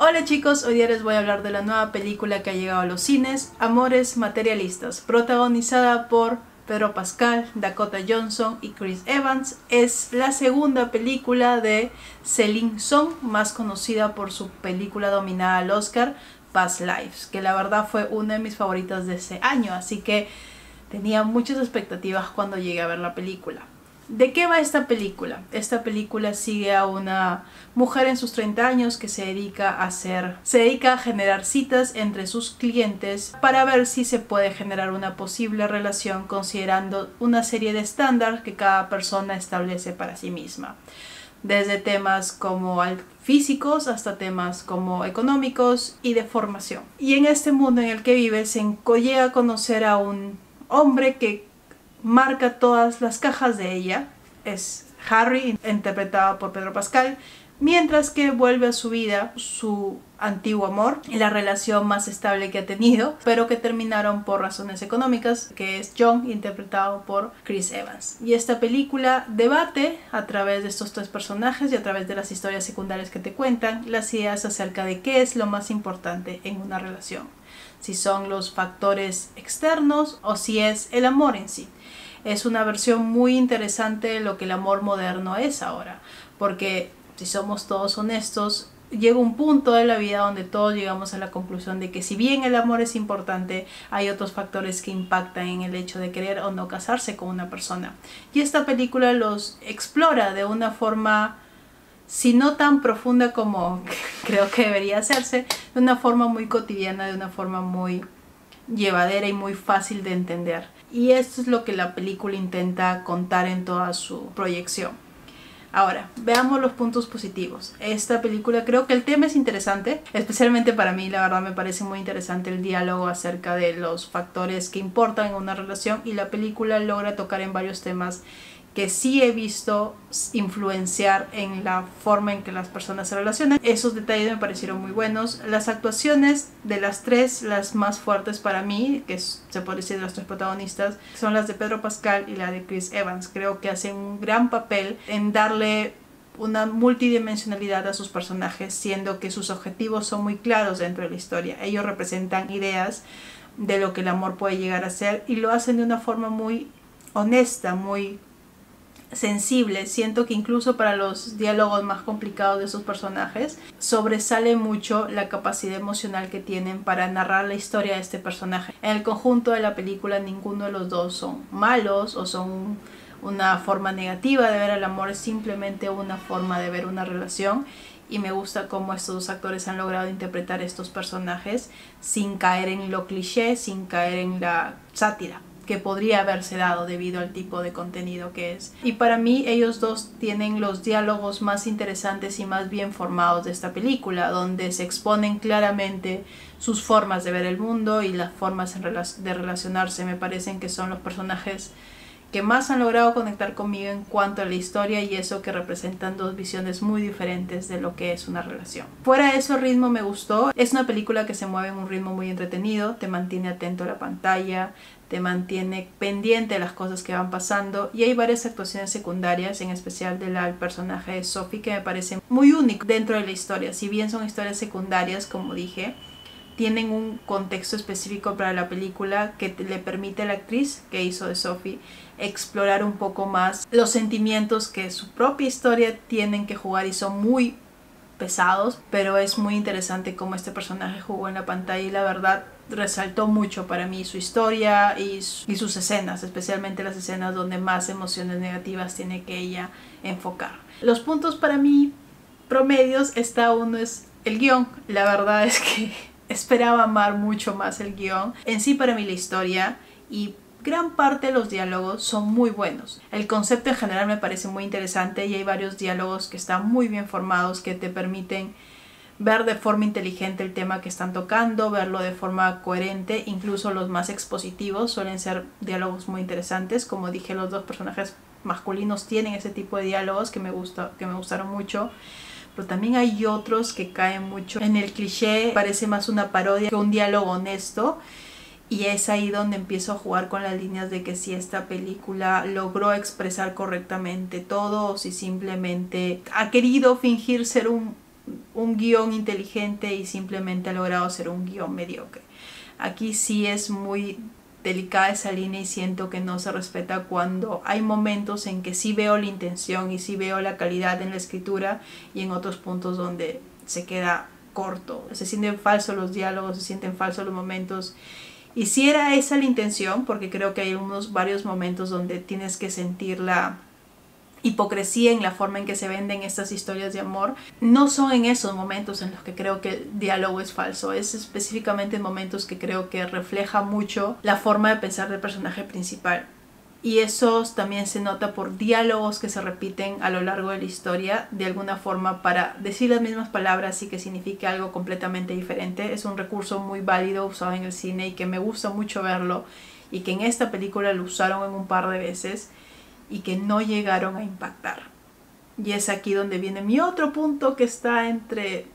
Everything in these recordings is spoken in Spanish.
Hola chicos, hoy día les voy a hablar de la nueva película que ha llegado a los cines, Amores Materialistas, protagonizada por Pedro Pascal, Dakota Johnson y Chris Evans. Es la segunda película de Celine Song, más conocida por su película nominada al Oscar, Past Lives, que la verdad fue una de mis favoritas de ese año, así que tenía muchas expectativas cuando llegué a ver la película. ¿De qué va esta película? Esta película sigue a una mujer en sus 30 años que se dedica a generar citas entre sus clientes para ver si se puede generar una posible relación considerando una serie de estándares que cada persona establece para sí misma. Desde temas como físicos hasta temas como económicos y de formación. Y en este mundo en el que vive llega a conocer a un hombre que marca todas las cajas de ella. Es Harry, interpretado por Pedro Pascal, mientras que vuelve a su vida su antiguo amor y la relación más estable que ha tenido, pero que terminaron por razones económicas, que es John, interpretado por Chris Evans. Y esta película debate a través de estos tres personajes y a través de las historias secundarias que te cuentan las ideas acerca de qué es lo más importante en una relación, si son los factores externos o si es el amor en sí. Es una versión muy interesante de lo que el amor moderno es ahora, porque si somos todos honestos, llega un punto de la vida donde todos llegamos a la conclusión de que si bien el amor es importante, hay otros factores que impactan en el hecho de querer o no casarse con una persona. Y esta película los explora de una forma, si no tan profunda como creo que debería hacerse, de una forma muy cotidiana, de una forma muy llevadera y muy fácil de entender. Y esto es lo que la película intenta contar en toda su proyección. Ahora, veamos los puntos positivos. Esta película, creo que el tema es interesante, especialmente para mí, la verdad me parece muy interesante el diálogo acerca de los factores que importan en una relación, y la película logra tocar en varios temas que sí he visto influenciar en la forma en que las personas se relacionan. Esos detalles me parecieron muy buenos. Las actuaciones de las tres, las más fuertes para mí, que se puede decir de las tres protagonistas, son las de Pedro Pascal y la de Chris Evans. Creo que hacen un gran papel en darle una multidimensionalidad a sus personajes, siendo que sus objetivos son muy claros dentro de la historia. Ellos representan ideas de lo que el amor puede llegar a ser y lo hacen de una forma muy honesta, muy sensible. Siento que incluso para los diálogos más complicados de sus personajes sobresale mucho la capacidad emocional que tienen para narrar la historia de este personaje. En el conjunto de la película ninguno de los dos son malos o son una forma negativa de ver el amor, es simplemente una forma de ver una relación. Y me gusta cómo estos dos actores han logrado interpretar estos personajes sin caer en lo cliché, sin caer en la sátira que podría haberse dado debido al tipo de contenido que es. Y para mí ellos dos tienen los diálogos más interesantes y más bien formados de esta película, donde se exponen claramente sus formas de ver el mundo y las formas de relacionarse. Me parecen que son los personajes que más han logrado conectar conmigo en cuanto a la historia, y eso que representan dos visiones muy diferentes de lo que es una relación. Fuera de eso, el ritmo me gustó. Es una película que se mueve en un ritmo muy entretenido, te mantiene atento a la pantalla, te mantiene pendiente de las cosas que van pasando, y hay varias actuaciones secundarias, en especial del personaje de Sophie, que me parece muy único dentro de la historia. Si bien son historias secundarias, como dije, tienen un contexto específico para la película que le permite a la actriz que hizo de Sophie explorar un poco más los sentimientos que su propia historia tienen que jugar, y son muy pesados, pero es muy interesante cómo este personaje jugó en la pantalla, y la verdad resaltó mucho para mí su historia y sus escenas, especialmente las escenas donde más emociones negativas tiene que ella enfocar. Los puntos para mí promedios, uno es el guión. La verdad es que esperaba amar mucho más el guión. En sí, para mí la historia y gran parte de los diálogos son muy buenos. El concepto en general me parece muy interesante, y hay varios diálogos que están muy bien formados, que te permiten ver de forma inteligente el tema que están tocando, verlo de forma coherente. Incluso los más expositivos suelen ser diálogos muy interesantes. Como dije, los dos personajes masculinos tienen ese tipo de diálogos que me gustaron mucho. Pero también hay otros que caen mucho en el cliché, parece más una parodia que un diálogo honesto. Y es ahí donde empiezo a jugar con las líneas de que si esta película logró expresar correctamente todo, o si simplemente ha querido fingir ser un guión inteligente y simplemente ha logrado hacer un guión mediocre. Aquí sí es muy delicada esa línea y siento que no se respeta cuando hay momentos en que sí veo la intención y sí veo la calidad en la escritura, y en otros puntos donde se queda corto. Se sienten falsos los diálogos, se sienten falsos los momentos. Y si era esa la intención, porque creo que hay varios momentos donde tienes que sentir la hipocresía en la forma en que se venden estas historias de amor, no son en esos momentos en los que creo que el diálogo es falso, es específicamente en momentos que creo que refleja mucho la forma de pensar del personaje principal. Y eso también se nota por diálogos que se repiten a lo largo de la historia de alguna forma para decir las mismas palabras y que signifique algo completamente diferente. Es un recurso muy válido usado en el cine y que me gusta mucho verlo, y que en esta película lo usaron en un par de veces y que no llegaron a impactar. Y es aquí donde viene mi otro punto, que está entre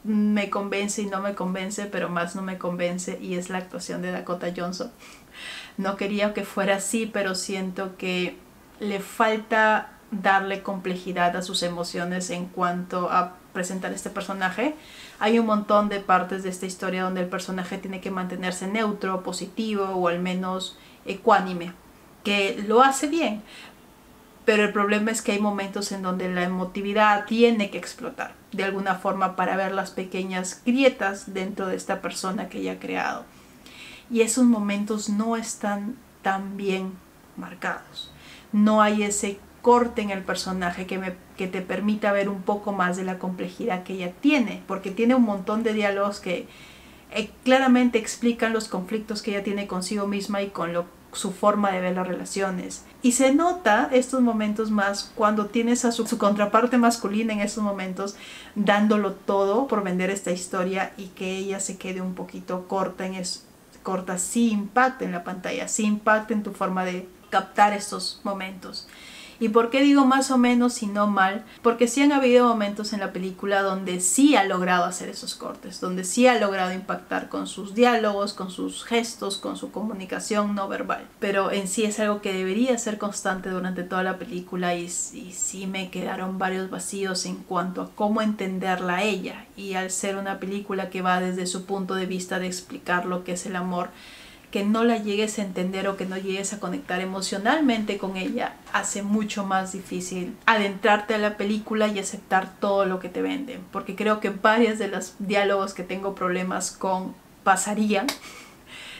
me convence y no me convence, pero más no me convence, y es la actuación de Dakota Johnson. No quería que fuera así, pero siento que le falta darle complejidad a sus emociones en cuanto a presentar este personaje. Hay un montón de partes de esta historia donde el personaje tiene que mantenerse neutro, positivo o al menos ecuánime, que lo hace bien, pero el problema es que hay momentos en donde la emotividad tiene que explotar de alguna forma para ver las pequeñas grietas dentro de esta persona que ella ha creado, y esos momentos no están tan bien marcados. No hay ese corte en el personaje que te permita ver un poco más de la complejidad que ella tiene, porque tiene un montón de diálogos que claramente explican los conflictos que ella tiene consigo misma y con su forma de ver las relaciones. Y se nota estos momentos más cuando tienes a su contraparte masculina en estos momentos dándolo todo por vender esta historia, y que ella se quede un poquito corta, sí impacta en la pantalla, sí impacta en tu forma de captar estos momentos. ¿Y por qué digo más o menos y no mal? Porque sí han habido momentos en la película donde sí ha logrado hacer esos cortes, donde sí ha logrado impactar con sus diálogos, con sus gestos, con su comunicación no verbal. Pero en sí es algo que debería ser constante durante toda la película, y sí me quedaron varios vacíos en cuanto a cómo entenderla a ella. Y al ser una película que va desde su punto de vista de explicar lo que es el amor, que no la llegues a entender o que no llegues a conectar emocionalmente con ella, hace mucho más difícil adentrarte a la película y aceptar todo lo que te venden, porque creo que varios de los diálogos que tengo problemas con pasarían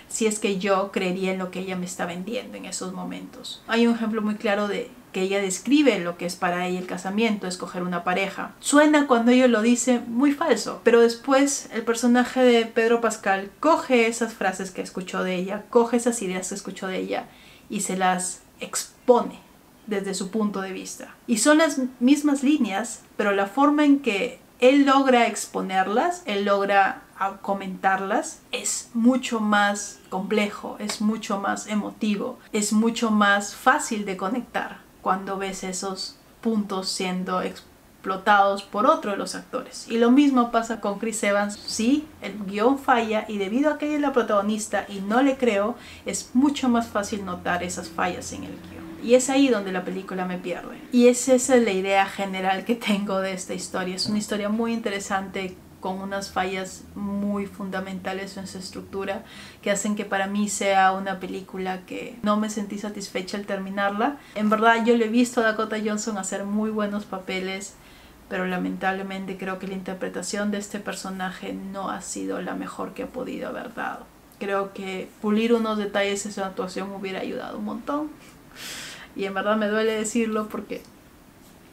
si es que yo creería en lo que ella me está vendiendo en esos momentos. Hay un ejemplo muy claro de que ella describe lo que es para ella el casamiento, escoger una pareja. Suena, cuando ella lo dice, muy falso, pero después el personaje de Pedro Pascal coge esas frases que escuchó de ella, coge esas ideas que escuchó de ella y se las expone desde su punto de vista. Y son las mismas líneas, pero la forma en que él logra exponerlas, él logra comentarlas, es mucho más complejo, es mucho más emotivo, es mucho más fácil de conectar cuando ves esos puntos siendo explotados por otro de los actores. Y lo mismo pasa con Chris Evans. Sí, el guión falla, y debido a que ella es la protagonista y no le creo, es mucho más fácil notar esas fallas en el guión. Y es ahí donde la película me pierde. Y esa es la idea general que tengo de esta historia. Es una historia muy interesante, con unas fallas muy fundamentales en su estructura, que hacen que para mí sea una película que no me sentí satisfecha al terminarla. En verdad, yo le he visto a Dakota Johnson hacer muy buenos papeles, pero lamentablemente creo que la interpretación de este personaje no ha sido la mejor que ha podido haber dado. Creo que pulir unos detalles de su actuación hubiera ayudado un montón. Y en verdad me duele decirlo porque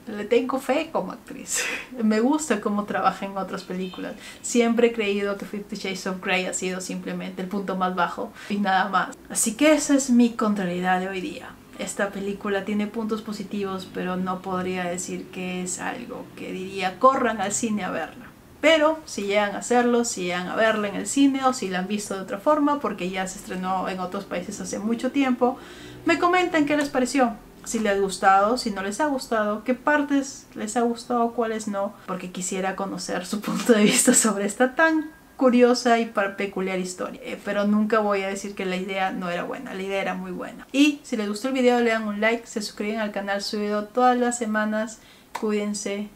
le tengo fe como actriz. Me gusta cómo trabaja en otras películas. Siempre he creído que 50 Shades of Grey ha sido simplemente el punto más bajo y nada más. Así que esa es mi contrariedad de hoy día. Esta película tiene puntos positivos, pero no podría decir que es algo que diría corran al cine a verla. Pero si llegan a hacerlo, si llegan a verla en el cine, o si la han visto de otra forma, porque ya se estrenó en otros países hace mucho tiempo, me comentan qué les pareció. Si les ha gustado, si no les ha gustado, qué partes les ha gustado, cuáles no, porque quisiera conocer su punto de vista sobre esta tan curiosa y peculiar historia. Pero nunca voy a decir que la idea no era buena, la idea era muy buena. Y si les gustó el video, le dan un like, se suscriben al canal, subido todas las semanas. Cuídense.